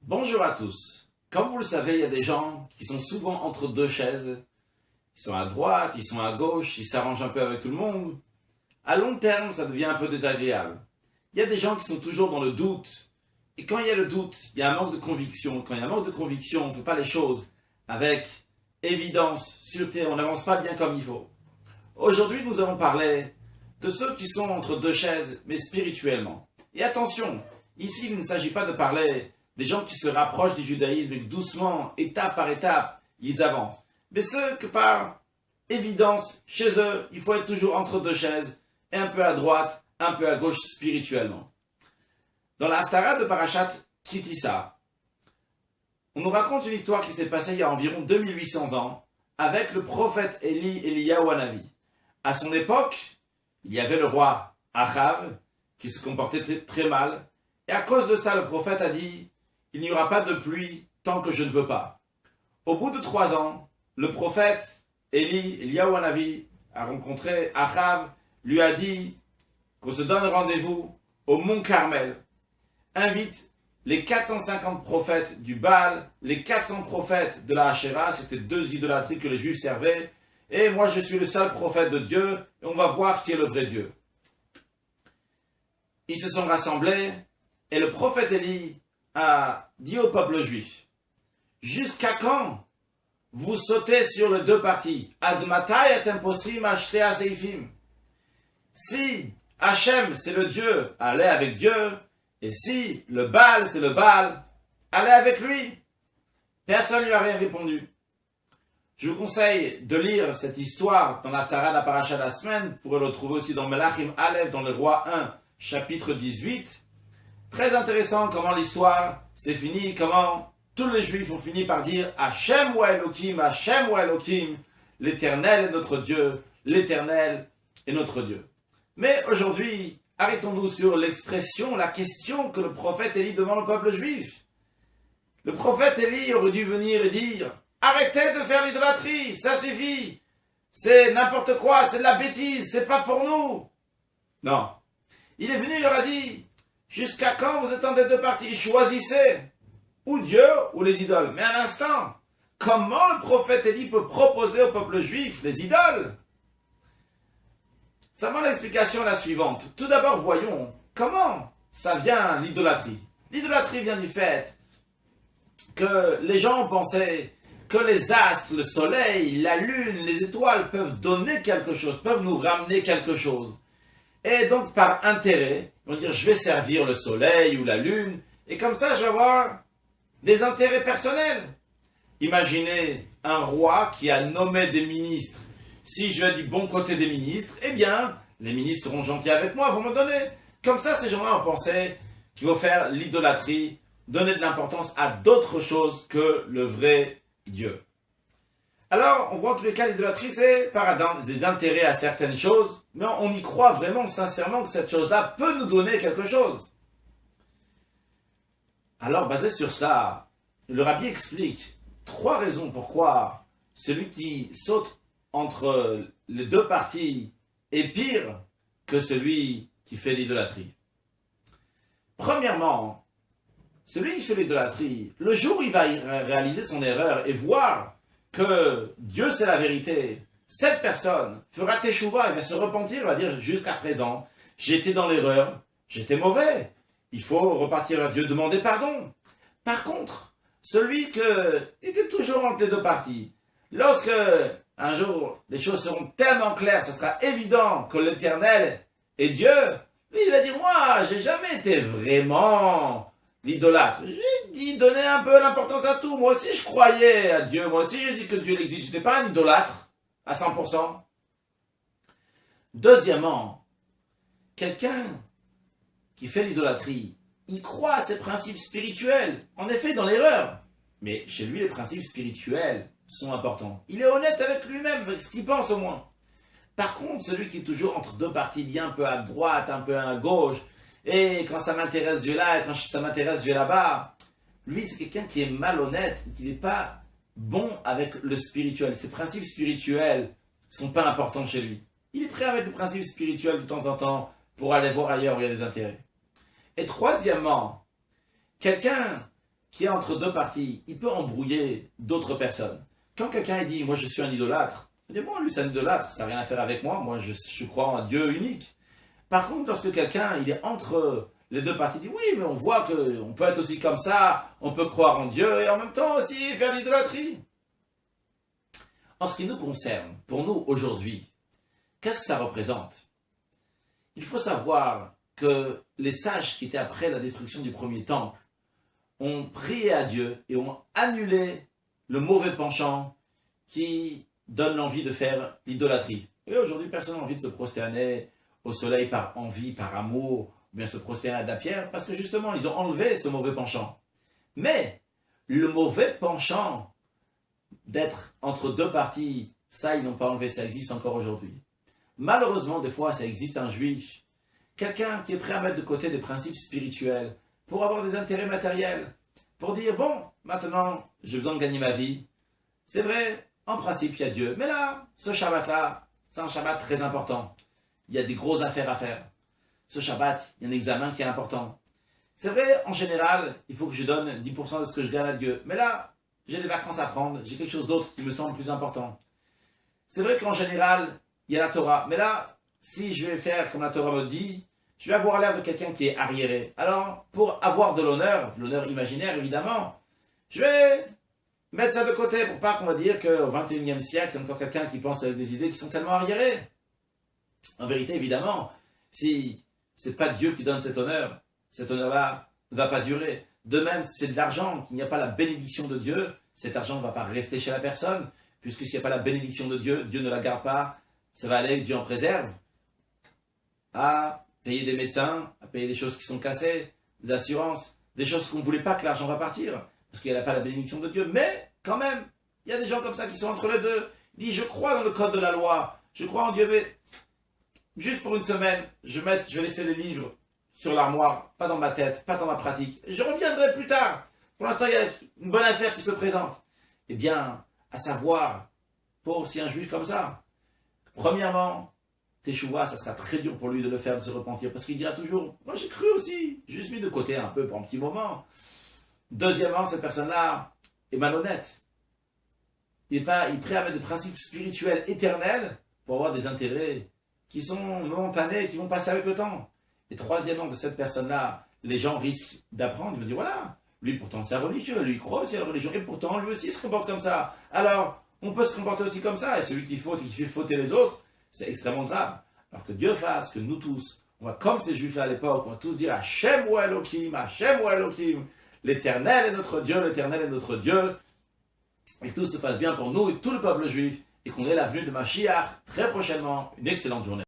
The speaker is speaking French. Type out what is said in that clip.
Bonjour à tous. Comme vous le savez, il y a des gens qui sont souvent entre deux chaises. Ils sont à droite, ils sont à gauche, ils s'arrangent un peu avec tout le monde. À long terme, ça devient un peu désagréable. Il y a des gens qui sont toujours dans le doute. Et quand il y a le doute, il y a un manque de conviction. Quand il y a un manque de conviction, on ne fait pas les choses avec évidence, sûreté, on n'avance pas bien comme il faut. Aujourd'hui, nous allons parler de ceux qui sont entre deux chaises, mais spirituellement. Et attention, ici, il ne s'agit pas de parler des gens qui se rapprochent du judaïsme et que doucement, étape par étape, ils avancent. Mais ceux que par évidence, chez eux, il faut être toujours entre deux chaises, et un peu à droite, un peu à gauche spirituellement. Dans la Haftara de Parashat Kitissa, on nous raconte une histoire qui s'est passée il y a environ 2800 ans avec le prophète Eliyahu Hanavi. À son époque, il y avait le roi Achav qui se comportait très mal. Et à cause de ça, le prophète a dit « Il n'y aura pas de pluie tant que je ne veux pas ». Au bout de 3 ans, le prophète Eliyahu Hanavi a rencontré Achav, lui a dit qu'on se donne rendez-vous au mont Carmel. Invite les 450 prophètes du Baal, les 400 prophètes de la Hachéra, c'était 2 idolâtries que les Juifs servaient, et moi je suis le seul prophète de Dieu, et on va voir qui est le vrai Dieu. Ils se sont rassemblés, et le prophète Élie a dit au peuple juif, « Jusqu'à quand vous sautez sur les deux parties? Ad matai etem posrim ashte haseifim. Si Hachem c'est le Dieu, allez avec Dieu, et si le Baal c'est le Baal, allez avec lui. » Personne ne lui a rien répondu. Je vous conseille de lire cette histoire dans l'Haftara de la Paracha de la semaine. Vous pourrez le trouver aussi dans Melachim Aleph, dans le roi 1, chapitre 18. Très intéressant comment l'histoire s'est finie, comment tous les Juifs ont fini par dire Hachem wa Elohim, l'Éternel est notre Dieu, l'Éternel est notre Dieu. Mais aujourd'hui, arrêtons-nous sur l'expression, la question que le prophète Élie demande au peuple juif. Le prophète Élie aurait dû venir et dire arrêtez de faire l'idolâtrie, ça suffit, c'est n'importe quoi, c'est de la bêtise, c'est pas pour nous. Non. Il est venu, il leur a dit jusqu'à quand vous êtes en deux parties? Choisissez, ou Dieu ou les idoles. Mais un instant, comment le prophète Élie peut proposer au peuple juif les idoles? Ça demande l'explication est la suivante. Tout d'abord, voyons comment ça vient l'idolâtrie. L'idolâtrie vient du fait que les gens pensaient que les astres, le soleil, la lune, les étoiles peuvent donner quelque chose, peuvent nous ramener quelque chose. Et donc, par intérêt, ils vont dire, je vais servir le soleil ou la lune, et comme ça, je vais avoir des intérêts personnels. Imaginez un roi qui a nommé des ministres. Si je vais du bon côté des ministres, eh bien, les ministres seront gentils avec moi, vont me donner. Comme ça, ces gens-là ont pensé qu'il faut faire l'idolâtrie, donner de l'importance à d'autres choses que le vrai Dieu. Alors, on voit en tous les cas, l'idolâtrie, c'est par des intérêts à certaines choses, mais on y croit vraiment, sincèrement, que cette chose-là peut nous donner quelque chose. Alors, basé sur cela, le Rabbi explique 3 raisons pourquoi celui qui saute entre les deux parties est pire que celui qui fait l'idolâtrie. Premièrement, celui qui fait l'idolâtrie, le jour où il va réaliser son erreur et voir que Dieu c'est la vérité, cette personne fera teshuva, il va se repentir, il va dire jusqu'à présent, j'étais dans l'erreur, j'étais mauvais, il faut repartir à Dieu, demander pardon. Par contre, celui qui était toujours entre les deux parties, lorsque un jour les choses seront tellement claires, ça sera évident que l'Éternel est Dieu, lui il va dire moi j'ai jamais été vraiment l'idolâtre. J'ai dit donner un peu l'importance à tout. Moi aussi je croyais à Dieu. Moi aussi j'ai dit que Dieu existe. Je n'étais pas un idolâtre à 100%. Deuxièmement, quelqu'un qui fait l'idolâtrie, il croit à ses principes spirituels. En effet, dans l'erreur. Mais chez lui, les principes spirituels sont importants. Il est honnête avec lui-même, avec ce qu'il pense au moins. Par contre, celui qui est toujours entre deux parties, il dit un peu à droite, un peu à gauche, et quand ça m'intéresse, je vais là, et quand ça m'intéresse, je vais là-bas. Lui, c'est quelqu'un qui est malhonnête, qui n'est pas bon avec le spirituel. Ses principes spirituels ne sont pas importants chez lui. Il est prêt avec le principe spirituel de temps en temps pour aller voir ailleurs où il y a des intérêts. Et troisièmement, quelqu'un qui est entre deux parties, il peut embrouiller d'autres personnes. Quand quelqu'un dit « moi je suis un idolâtre », il dit « bon, lui c'est un idolâtre, ça n'a rien à faire avec moi, moi je crois en un Dieu unique ». Par contre, lorsque quelqu'un il est entre les deux parties, il dit « oui, mais on voit qu'on peut être aussi comme ça, on peut croire en Dieu et en même temps aussi faire l'idolâtrie ». En ce qui nous concerne, pour nous aujourd'hui, qu'est-ce que ça représente? Il faut savoir que les sages qui étaient après la destruction du premier temple ont prié à Dieu et ont annulé le mauvais penchant qui donne l'envie de faire l'idolâtrie. Et aujourd'hui, personne n'a envie de se prosterner au soleil par envie, par amour, ou bien se prosterner à la pierre, parce que justement, ils ont enlevé ce mauvais penchant. Mais le mauvais penchant d'être entre deux parties, ça, ils n'ont pas enlevé, ça existe encore aujourd'hui. Malheureusement, des fois, ça existe un juif, quelqu'un qui est prêt à mettre de côté des principes spirituels pour avoir des intérêts matériels, pour dire, bon, maintenant, j'ai besoin de gagner ma vie. C'est vrai, en principe, il y a Dieu, mais là, ce Shabbat-là, c'est un Shabbat très important. Il y a des grosses affaires à faire. Ce Shabbat, il y a un examen qui est important. C'est vrai, en général, il faut que je donne 10% de ce que je gagne à Dieu, mais là, j'ai des vacances à prendre, j'ai quelque chose d'autre qui me semble plus important. C'est vrai qu'en général, il y a la Torah. Mais là, si je vais faire comme la Torah me dit, je vais avoir l'air de quelqu'un qui est arriéré. Alors, pour avoir de l'honneur imaginaire évidemment, je vais mettre ça de côté pour pas qu'on va dire qu'au XXIe siècle, il y a encore quelqu'un qui pense avec des idées qui sont tellement arriérées. En vérité, évidemment, si c'est pas Dieu qui donne cet honneur-là ne va pas durer. De même, si c'est de l'argent, qu'il n'y a pas la bénédiction de Dieu, cet argent ne va pas rester chez la personne, puisque s'il n'y a pas la bénédiction de Dieu, Dieu ne la garde pas, ça va aller, Dieu en préserve, à payer des médecins, à payer des choses qui sont cassées, des assurances, des choses qu'on ne voulait pas que l'argent va partir, parce qu'il n'y a pas la bénédiction de Dieu. Mais, quand même, il y a des gens comme ça qui sont entre les deux. Ils disent, je crois dans le code de la loi, je crois en Dieu, mais juste pour une semaine, je vais laisser les livres sur l'armoire, pas dans ma tête, pas dans ma pratique. Je reviendrai plus tard. Pour l'instant, il y a une bonne affaire qui se présente. Eh bien, à savoir, pour aussi un juif comme ça, premièrement, Teshuvah, ça sera très dur pour lui de le faire, de se repentir, parce qu'il dira toujours, moi j'ai cru aussi, j'ai juste mis de côté un peu pour un petit moment. Deuxièmement, cette personne-là est malhonnête. Il est prêt à mettre des principes spirituels éternels pour avoir des intérêts qui sont momentanés, qui vont passer avec le temps. Et troisièmement, de cette personne-là, les gens risquent d'apprendre, ils vont dire, voilà, lui pourtant c'est un religieux, lui il croit aussi à la religion, et pourtant lui aussi il se comporte comme ça. Alors, on peut se comporter aussi comme ça, et celui qui faute et qui fait fauter les autres, c'est extrêmement grave. Alors que Dieu fasse que nous tous, on va comme ces juifs à l'époque, on va tous dire Hachem ou Elohim, l'Éternel est notre Dieu, l'Éternel est notre Dieu, et que tout se passe bien pour nous et tout le peuple juif, et qu'on ait la venue de Mashiach très prochainement. Une excellente journée.